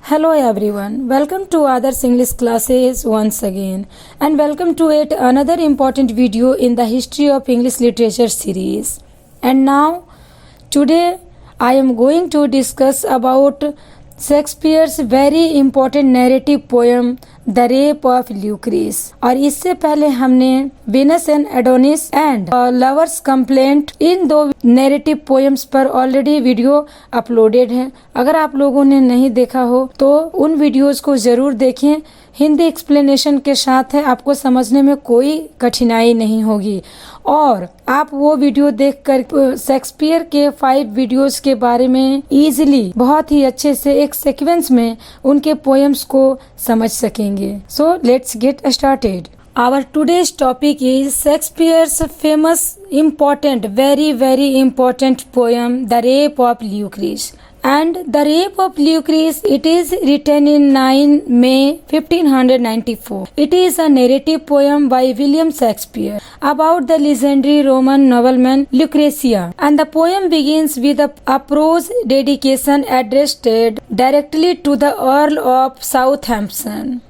Hello everyone, welcome to Others English classes once again, and welcome to yet another important video in the History of English Literature series. And now, today I am going to discuss about Shakespeare's very important narrative poem the rape of Lucrece. और इससे पहले हमने Venus and Adonis and lover's complaint इन दो narrative poems पर already video uploaded है। अगर आप लोगों ने नहीं देखा हो तो उन वीडियोस को जरूर देखें। हिंदी एक्सप्लेनेशन के साथ है, आपको समझने में कोई कठिनाई नहीं होगी। और आप वो वीडियो देखकर शेक्सपियर के 5 वीडियोस के बारे में इजीली बहुत ही अच्छे से एक सीक्वेंस में उनके पोएम्स को समझ सकेंगे। So let's get started. Our today's topic is Shakespeare's famous, important, very important poem, The Rape of Lucrece. And The Rape of Lucrece, it is written in 9 May 1594. It is a narrative poem by William Shakespeare about the legendary Roman nobleman Lucretia. And the poem begins with a prose dedication addressed directly to the Earl of Southampton.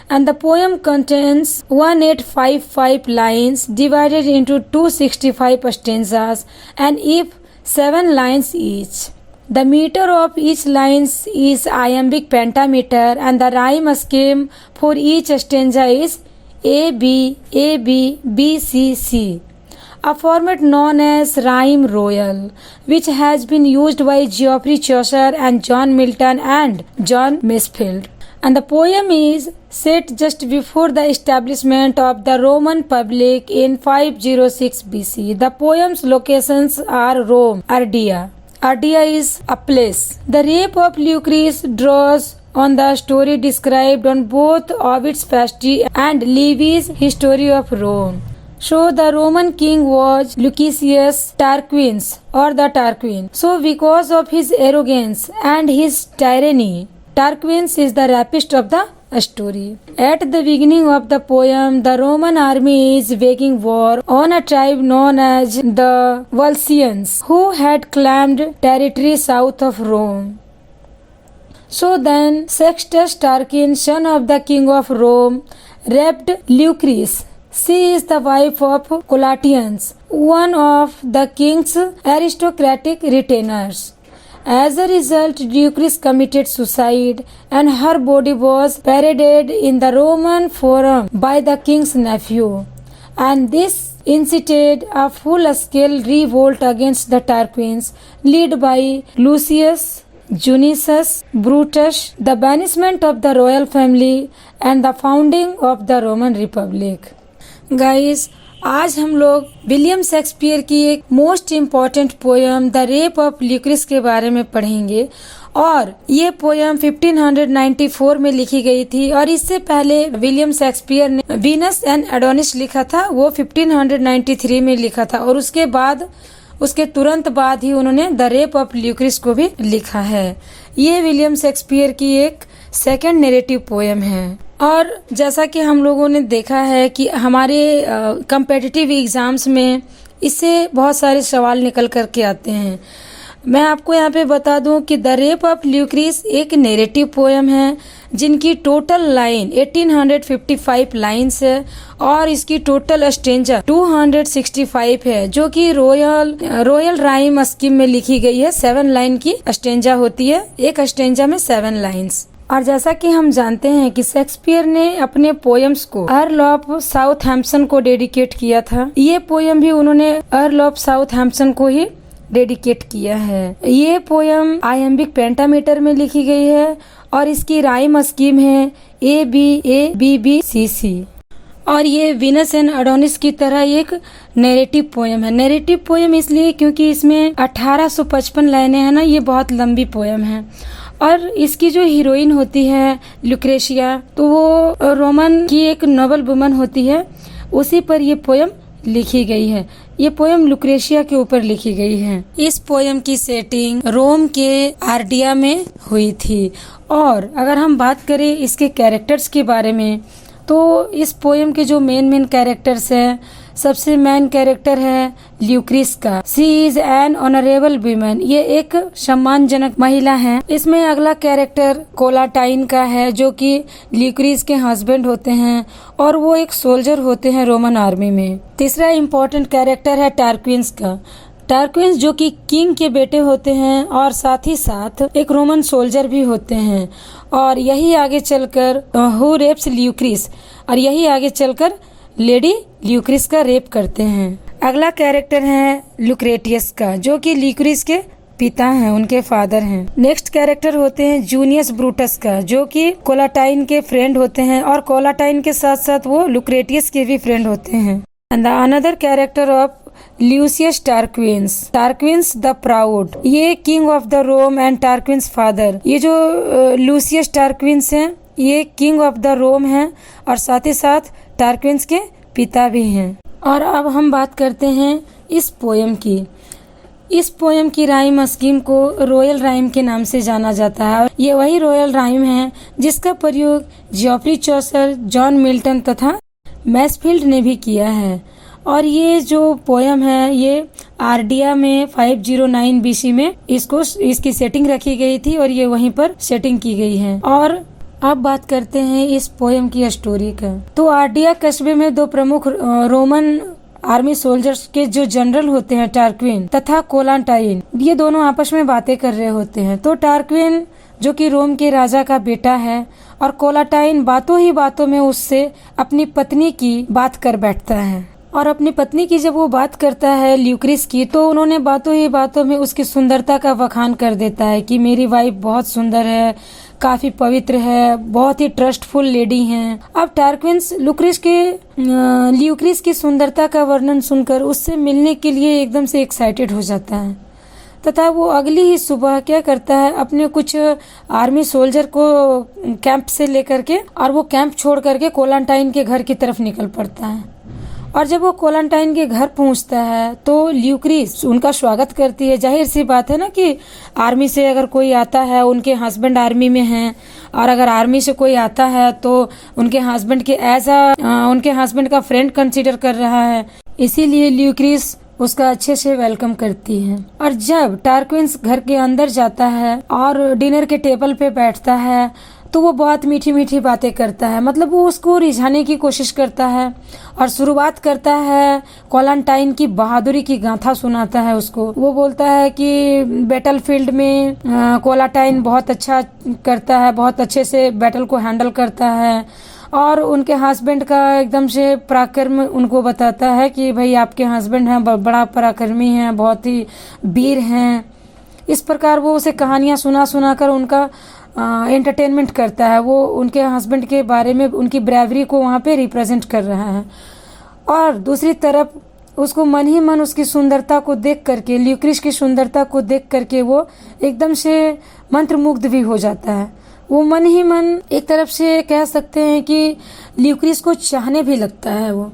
And the poem contains 1855 lines divided into 265 stanzas and if 7 lines each. The meter of each line is iambic pentameter and the rhyme scheme for each stanza is A B A B B C C. A format known as rhyme royal, which has been used by Geoffrey Chaucer and John Milton and John Masefield. And the poem is set just before the establishment of the Roman Republic in 506 BC. The poem's locations are Rome, Ardea. Ardea is a place. The Rape of Lucrece draws on the story described on both Ovid's Fasti and Livy's History of Rome. So the Roman king was Lucius Tarquinius or the Tarquin. So because of his arrogance and his tyranny, Tarquinius is the rapist of the story. At the beginning of the poem, the Roman army is waging war on a tribe known as the Volscians, who had claimed territory south of Rome. So then Sextus Tarquin, son of the king of Rome, raped Lucrece. She is the wife of Colatians, one of the king's aristocratic retainers. As a result, Lucrece committed suicide and her body was paraded in the Roman Forum by the king's nephew. And this incited a full-scale revolt against the Tarquins led by Lucius Junius Brutus, the banishment of the royal family and the founding of the Roman Republic. Guys, आज हम लोग William Shakespeare की एक most important poem the rape of Lucrece के बारे में पढ़ेंगे। और ये पोएम 1594 में लिखी गई थी और इससे पहले विलियम शेक्सपियर ने वीनस एंड एडोनिस लिखा था, वो 1593 में लिखा था। और उसके तुरंत बाद ही उन्होंने द रेप ऑफ ल्यूक्रीस को भी लिखा है। ये विलियम शेक्सपियर की एक सेकेंड नैरेटिव पोएम है। और जैसा कि हम लोगों ने देखा है कि हमारे कम्पिटिटिव एग्जाम्स में इससे बहुत सारे सवाल निकल कर के आते हैं। मैं आपको यहाँ पे बता दूं कि द रेप ऑफ ल्यूक्रीस एक नैरेटिव पोएम है जिनकी टोटल लाइन 1855 लाइन्स है और इसकी टोटल स्टेंजा 265 है, जो कि रॉयल राइम स्कीम में लिखी गई है। 7 लाइन की स्टेंजा होती है, एक स्टेंजा में 7 लाइन्स। और जैसा कि हम जानते हैं कि शेक्सपियर ने अपने पोएम्स को अर्ल ऑफ साउथहैम्पटन को डेडिकेट किया था। ये पोएम भी उन्होंने अर्ल ऑफ साउथहैम्पटन को ही डेडिकेट किया है। ये पोएम आयम्बिक पेंटामीटर में लिखी गई है और इसकी राइम स्कीम है ABABBCC। और ये वीनस एंड एडोनिस की तरह एक नैरेटिव पोएम है। नैरेटिव पोएम इसलिए क्योंकि इसमें 1855 लाइनें हैं ना, ये बहुत लंबी पोएम है। और इसकी जो हीरोइन होती है लुक्रेशिया, तो वो रोमन की एक नोबल वुमन होती है, उसी पर ये पोएम लिखी गई है। ये पोएम लुक्रेशिया के ऊपर लिखी गई है। इस पोएम की सेटिंग रोम के आर्डिया में हुई थी। और अगर हम बात करें इसके कैरेक्टर्स के बारे में, तो इस पोएम के जो मेन कैरेक्टर्स हैं सबसे मेन कैरेक्टर है ल्यूक्रिस का। सी इज एन ऑनरेबल वीमेन, ये एक सम्मानजनक महिला है। इसमें अगला कैरेक्टर कोलाटाइन का है, जो कि ल्यूक्रिस के हस्बैंड होते हैं और वो एक सोल्जर होते हैं रोमन आर्मी में। तीसरा इम्पोर्टेंट कैरेक्टर है टार्क्विन्स का। टार्क्विन्स जो कि किंग के बेटे होते हैं और साथ ही साथ एक रोमन सोल्जर भी होते हैं, और यही आगे चलकर हु रेप्स ल्यूक्रिस, और यही आगे चलकर लेडी ल्यूक्रिस का रेप करते हैं। अगला कैरेक्टर है लुक्रेटियस का, जो कि ल्यूक्रिस के पिता हैं, उनके फादर हैं। नेक्स्ट कैरेक्टर होते हैं जूनियस ब्रूटस का, जो कि कोलाटाइन के फ्रेंड होते हैं और कोलाटाइन के साथ साथ वो लुक्रेटियस के भी फ्रेंड होते हैं। And the another character of Lucius Tarquinius the proud, ये king of the Rome and Tarquin's father. ये जो लूसियस टार्क्विन्स हैं, ये किंग ऑफ द रोम हैं और साथ ही साथ टार्क्विन्स के पिता भी हैं। और अब हम बात करते हैं इस पोयम की। इस पोयम की राइम स्कीम को रॉयल राइम के नाम से जाना जाता है। ये वही रॉयल राइम है जिसका प्रयोग जियोफ्री चौसर, जॉन मिल्टन तथा मैसफील्ड ने भी किया है। और ये जो पोयम है ये आर्डिया में 509 BC में इसकी सेटिंग रखी गई थी और ये वहीं पर सेटिंग की गई है। और अब बात करते हैं इस पोयम की स्टोरी का। तो आर्डिया कस्बे में दो प्रमुख रोमन आर्मी सोल्जर्स के जो जनरल होते हैं टार्क्विन तथा कोलाटाइन, ये दोनों आपस में बातें कर रहे होते हैं। तो टार्क्विन जो कि रोम के राजा का बेटा है और कोलाटाइन बातों ही बातों में उससे अपनी पत्नी की बात कर बैठता है। और अपनी पत्नी की जब वो बात करता है ल्यूक्रिस की, तो उन्होंने बातों ही बातों में उसकी सुंदरता का बखान कर देता है कि मेरी वाइफ बहुत सुंदर है, काफी पवित्र है, बहुत ही ट्रस्टफुल लेडी हैं। अब टार्क्विन्स ल्यूक्रिस की सुंदरता का वर्णन सुनकर उससे मिलने के लिए एकदम से एक्साइटेड हो जाता है तथा वो अगली ही सुबह क्या करता है, अपने कुछ आर्मी सोल्जर को कैंप से लेकर के और वो कैंप छोड़ करके कोलाटाइन के घर की तरफ निकल पड़ता है। और जब वो कोलाटाइन के घर पहुंचता है तो ल्यूक्रिस उनका स्वागत करती है। जाहिर सी बात है ना कि आर्मी से अगर कोई आता है, उनके हस्बैंड आर्मी में हैं, और अगर आर्मी से कोई आता है तो उनके हस्बैंड के उनके हस्बैंड का फ्रेंड कंसीडर कर रहा है, इसीलिए ल्यूक्रिस उसका अच्छे से वेलकम करती है। और जब टार्क्विन्स घर के अंदर जाता है और डिनर के टेबल पे बैठता है तो वो बहुत मीठी मीठी बातें करता है, मतलब वो उसको रिझाने की कोशिश करता है और शुरुआत करता है कोलाटाइन की बहादुरी की गाथा सुनाता है उसको। वो बोलता है कि बैटल फील्ड में कोलाटाइन बहुत अच्छा करता है, बहुत अच्छे से बैटल को हैंडल करता है, और उनके हस्बैंड का एकदम से पराक्रम उनको बताता है कि भाई आपके हस्बैंड हैं, बड़ा पराक्रमी हैं, बहुत ही वीर हैं। इस प्रकार वो उसे कहानियां सुना कर उनका एंटरटेनमेंट करता है। वो उनके हस्बैंड के बारे में उनकी ब्रेवरी को वहाँ पे रिप्रेजेंट कर रहा है। और दूसरी तरफ उसको मन ही मन उसकी सुंदरता को देख करके, ल्यूक्रिस की सुंदरता को देख करके वो एकदम से मंत्रमुग्ध भी हो जाता है। वो मन ही मन एक तरफ से कह सकते हैं कि ल्यूक्रिस को चाहने भी लगता है वो।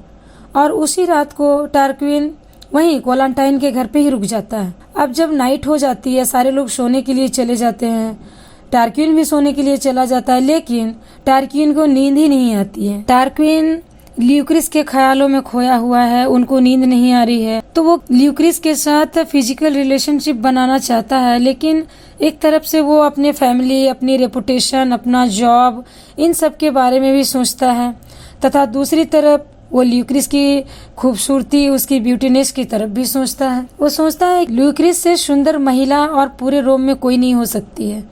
और उसी रात को टार्क्विन वहीं कोलाटाइन के घर पे ही रुक जाता है। अब जब नाइट हो जाती है, सारे लोग सोने के लिए चले जाते हैं, टार्क्विन भी सोने के लिए चला जाता है, लेकिन टार्क्विन को नींद ही नहीं आती है। टार्क्विन ल्यूक्रिस के ख्यालों में खोया हुआ है, उनको नींद नहीं आ रही है, तो वो ल्यूक्रिस के साथ फिजिकल रिलेशनशिप बनाना चाहता है, लेकिन एक तरफ से वो अपने फैमिली, अपनी रेपुटेशन, अपना जॉब, इन सब के बारे में भी सोचता है, तथा दूसरी तरफ वो ल्यूक्रिस की खूबसूरती, उसकी ब्यूटीनेस की तरफ भी सोचता है। वो सोचता है ल्यूक्रिस से सुंदर महिला और पूरे रोम में कोई नहीं हो सकती है।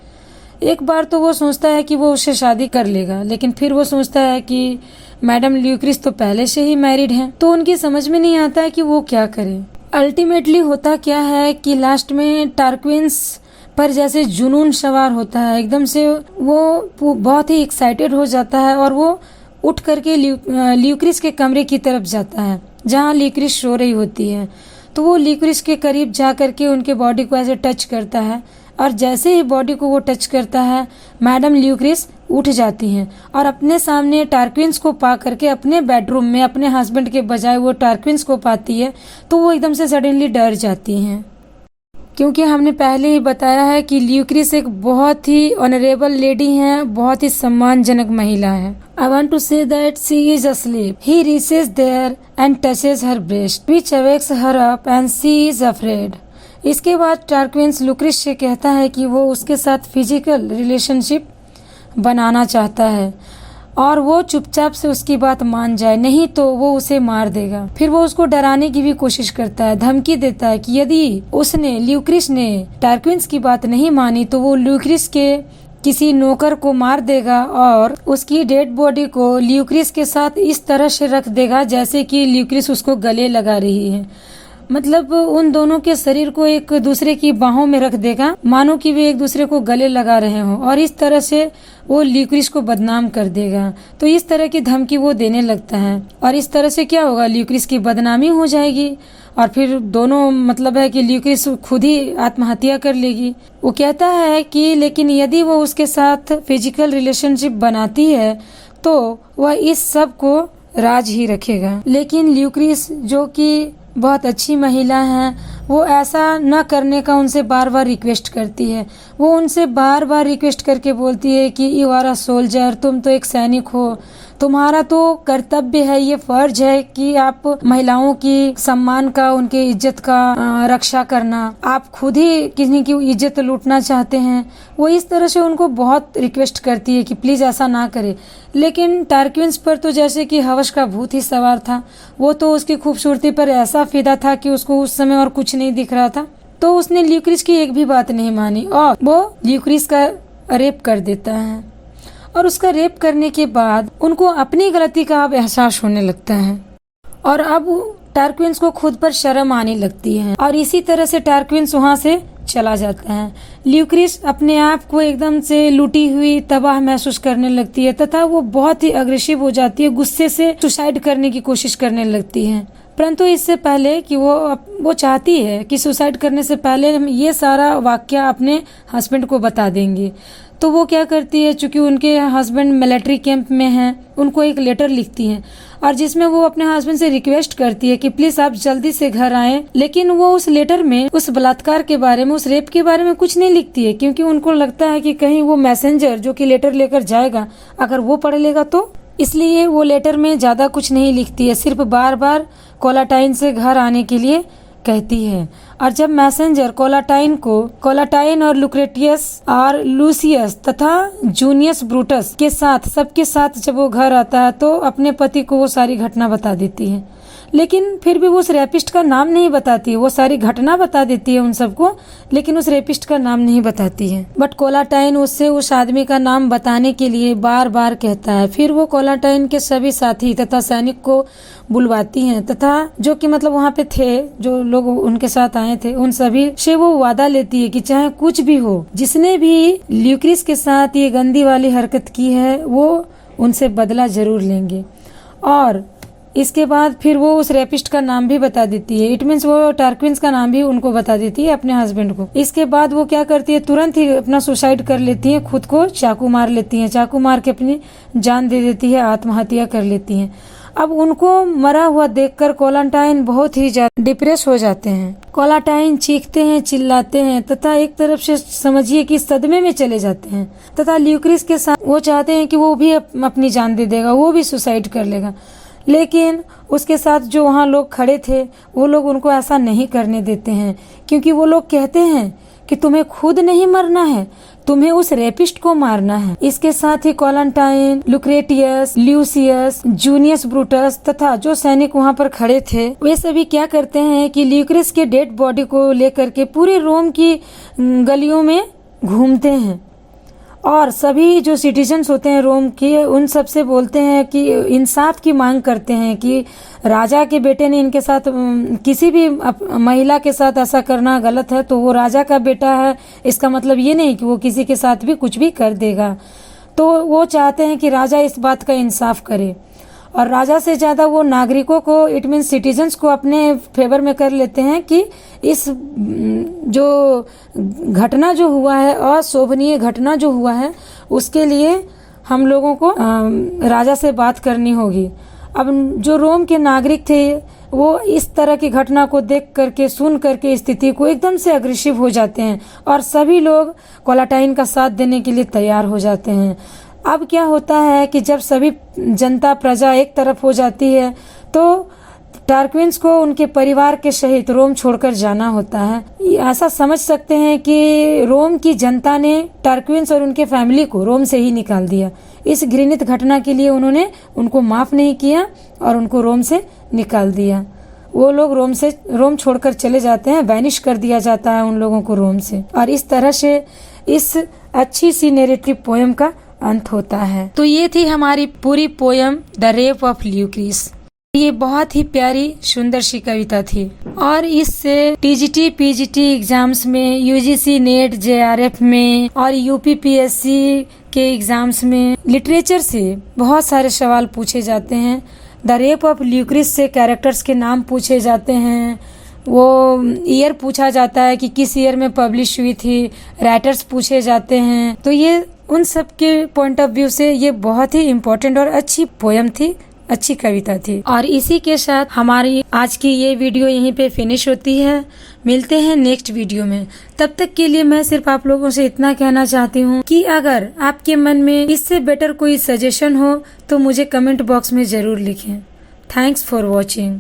एक बार तो वो सोचता है कि वो उससे शादी कर लेगा, लेकिन फिर वो सोचता है कि मैडम ल्यूक्रिस तो पहले से ही मैरिड हैं, तो उनकी समझ में नहीं आता है कि वो क्या करे। अल्टीमेटली होता क्या है कि लास्ट में टार्क्विन्स पर जैसे जुनून सवार होता है, एकदम से वो बहुत ही एक्साइटेड हो जाता है और वो उठ करके ल्यूक्रिस के कमरे की तरफ जाता है जहाँ ल्यूक्रिस सो रही होती है। तो वो ल्यूक्रिस के करीब जा करके उनके बॉडी को ऐसे टच करता है, और जैसे ही बॉडी को वो टच करता है, मैडम ल्यूक्रिस उठ जाती हैं और अपने सामने टार्क्विन्स को पा करके अपने बेडरूम में अपने हस्बैंड के बजाय वो टार्क्विन्स को पाती है, तो वो एकदम से सडनली डर जाती हैं। क्योंकि हमने पहले ही बताया है कि ल्यूक्रिस एक बहुत ही ऑनरेबल लेडी हैं, बहुत ही सम्मानजनक महिला है। I want to say that she is asleep. He reaches there and touches her breast, which wakes her up and she is afraid. इसके बाद टारक्विंस लुक्रिस से कहता है कि वो उसके साथ फिजिकल रिलेशनशिप बनाना चाहता है और वो चुपचाप से उसकी बात मान जाए, नहीं तो वो उसे मार देगा। फिर वो उसको डराने की भी कोशिश करता है, धमकी देता है कि यदि उसने ल्यूक्रिस ने टारक्विंस की बात नहीं मानी तो वो ल्यूक्रिस के किसी नौकर को मार देगा और उसकी डेड बॉडी को ल्यूक्रिस के साथ इस तरह से रख देगा जैसे कि ल्यूक्रिस उसको गले लगा रही है। मतलब उन दोनों के शरीर को एक दूसरे की बाहों में रख देगा, मानो कि वे एक दूसरे को गले लगा रहे हों, और इस तरह से वो ल्यूक्रिस को बदनाम कर देगा। तो इस तरह की धमकी वो देने लगता है और इस तरह से क्या होगा, ल्यूक्रिस की बदनामी हो जाएगी और फिर दोनों मतलब है कि ल्यूक्रिस खुद ही आत्महत्या कर लेगी। वो कहता है कि लेकिन यदि वो उसके साथ फिजिकल रिलेशनशिप बनाती है तो वह इस सब को राज ही रखेगा। लेकिन ल्यूक्रिस जो कि बहुत अच्छी महिला हैं, वो ऐसा न करने का उनसे बार बार रिक्वेस्ट करती है। वो उनसे बार बार रिक्वेस्ट करके बोलती है कि यू आर अ सोल्जर, तुम तो एक सैनिक हो, तुम्हारा तो कर्तव्य है, ये फर्ज है कि आप महिलाओं की सम्मान का, उनके इज्जत का रक्षा करना। आप खुद ही किसी की इज्जत लूटना चाहते हैं। वो इस तरह से उनको बहुत रिक्वेस्ट करती है कि प्लीज ऐसा ना करे। लेकिन टारक्विंस पर तो जैसे कि हवस का भूत ही सवार था। वो तो उसकी खूबसूरती पर ऐसा फिदा था कि उसको उस समय और कुछ नहीं दिख रहा था। तो उसने ल्यूक्रिस की एक भी बात नहीं मानी और वो ल्यूक्रिस का रेप कर देता है। और उसका रेप करने के बाद उनको अपनी गलती का अब एहसास होने लगता है और अब टारक्विंस को खुद पर शर्म आने लगती है और इसी तरह से टारक्विंस वहाँ से चला जाता है। ल्यूक्रिस अपने आप को एकदम से लूटी हुई, तबाह महसूस करने लगती है तथा वो बहुत ही अग्रेसिव हो जाती है, गुस्से से सुसाइड करने की कोशिश करने लगती है। परंतु इससे पहले कि वो चाहती है कि सुसाइड करने से पहले हम ये सारा वाकया अपने हस्बैंड को बता देंगे। तो वो क्या करती है, चूंकि उनके हस्बैंड मिलिट्री कैंप में हैं, उनको एक लेटर लिखती हैं और जिसमें वो अपने हस्बैंड से रिक्वेस्ट करती है कि प्लीज आप जल्दी से घर आएं। लेकिन वो उस लेटर में उस बलात्कार के बारे में, उस रेप के बारे में कुछ नहीं लिखती है, क्योंकि उनको लगता है कि कहीं वो मैसेंजर जो कि लेटर लेकर जाएगा अगर वो पढ़ लेगा तो, इसलिए वो लेटर में ज्यादा कुछ नहीं लिखती है, सिर्फ बार बार कोलाटाइन से घर आने के लिए कहती है। और जब मैसेंजर कोलाटाइन और लुक्रेटियस और लूसियस तथा जूनियस ब्रूटस के साथ, सबके साथ जब वो घर आता है तो अपने पति को वो सारी घटना बता देती है। लेकिन फिर भी वो उस रेपिस्ट का नाम नहीं बताती है। वो सारी घटना बता देती है उन सबको, लेकिन उस रेपिस्ट का नाम नहीं बताती है। बट कोलाटाइन उससे उस आदमी का नाम बताने के लिए बार बार कहता है। फिर वो कोलाटाइन के सभी साथी तथा सैनिक को बुलवाती हैं तथा जो कि मतलब वहाँ पे थे, जो लोग उनके साथ आए थे, उन सभी से वो वादा लेती है कि चाहे कुछ भी हो, जिसने भी ल्यूक्रिस के साथ ये गंदी वाली हरकत की है वो उनसे बदला जरूर लेंगे। और इसके बाद फिर वो उस रेपिस्ट का नाम भी बता देती है। इट मीन्स वो टारक्विंस का नाम भी उनको बता देती है, अपने हस्बैंड को। इसके बाद वो क्या करती है, तुरंत ही अपना सुसाइड कर लेती है, खुद को चाकू मार लेती है, चाकू मार के अपनी जान दे देती है, आत्महत्या कर लेती है। अब उनको मरा हुआ देखकर कोलाटाइन बहुत ही ज्यादा डिप्रेस हो जाते हैं। कोलाटाइन चीखते हैं, चिल्लाते हैं तथा एक तरफ से समझिए कि सदमे में चले जाते हैं तथा ल्यूक्रिस के साथ वो चाहते हैं कि वो भी अपनी जान दे देगा, वो भी सुसाइड कर लेगा। लेकिन उसके साथ जो वहाँ लोग खड़े थे वो लोग उनको ऐसा नहीं करने देते हैं, क्योंकि वो लोग कहते हैं कि तुम्हें खुद नहीं मरना है, तुम्हें उस रेपिस्ट को मारना है। इसके साथ ही कोलाटाइन, लुक्रेटियस, ल्यूसियस, जूनियस ब्रूटस तथा जो सैनिक वहाँ पर खड़े थे वे सभी क्या करते हैं कि ल्यूक्रिस के डेड बॉडी को लेकर के पूरे रोम की गलियों में घूमते हैं और सभी जो सिटीजन्स होते हैं रोम के, उन सब से बोलते हैं कि इंसाफ की मांग करते हैं कि राजा के बेटे ने इनके साथ, किसी भी महिला के साथ ऐसा करना गलत है, तो वो राजा का बेटा है, इसका मतलब ये नहीं कि वो किसी के साथ भी कुछ भी कर देगा। तो वो चाहते हैं कि राजा इस बात का इंसाफ करे और राजा से ज्यादा वो नागरिकों को, इट मीन सिटीजन्स को अपने फेवर में कर लेते हैं कि इस जो घटना जो हुआ है, अशोभनीय घटना जो हुआ है, उसके लिए हम लोगों को राजा से बात करनी होगी। अब जो रोम के नागरिक थे वो इस तरह की घटना को देख करके सुन करके स्थिति को एकदम से अग्रेसिव हो जाते हैं और सभी लोग कोलाटाइन का साथ देने के लिए तैयार हो जाते हैं। अब क्या होता है कि जब सभी जनता प्रजा एक तरफ हो जाती है तो टार्क्विन्स को उनके परिवार के सहित रोम छोड़कर जाना होता है। ऐसा समझ सकते हैं कि रोम की जनता ने टार्क्विन्स और उनके फैमिली को रोम से ही निकाल दिया। इस घृणित घटना के लिए उन्होंने उनको माफ नहीं किया और उनको रोम से निकाल दिया। वो लोग रोम छोड़कर चले जाते हैं, बैनिश कर दिया जाता है उन लोगों को रोम से। और इस तरह से इस अच्छी सी नैरेटिव पोयम का अंत होता है। तो ये थी हमारी पूरी पोयम द रेप ऑफ ल्यूक्रिस। ये बहुत ही प्यारी सुंदर सी कविता थी और इससे टीजीटी पीजीटी एग्जाम्स में, यूजीसी नेट जेआरएफ में और यूपीपीएससी के एग्जाम्स में लिटरेचर से बहुत सारे सवाल पूछे जाते हैं। द रेप ऑफ ल्यूक्रिस से कैरेक्टर्स के नाम पूछे जाते हैं, वो ईयर पूछा जाता है कि किस ईयर में पब्लिश हुई थी, राइटर्स पूछे जाते हैं। तो ये उन सब के पॉइंट ऑफ व्यू से ये बहुत ही इम्पोर्टेंट और अच्छी पोयम थी, अच्छी कविता थी। और इसी के साथ हमारी आज की ये वीडियो यहीं पे फिनिश होती है। मिलते हैं नेक्स्ट वीडियो में। तब तक के लिए मैं सिर्फ आप लोगों से इतना कहना चाहती हूँ कि अगर आपके मन में इससे बेटर कोई सजेशन हो तो मुझे कमेंट बॉक्स में जरूर लिखें। Thanks for watching.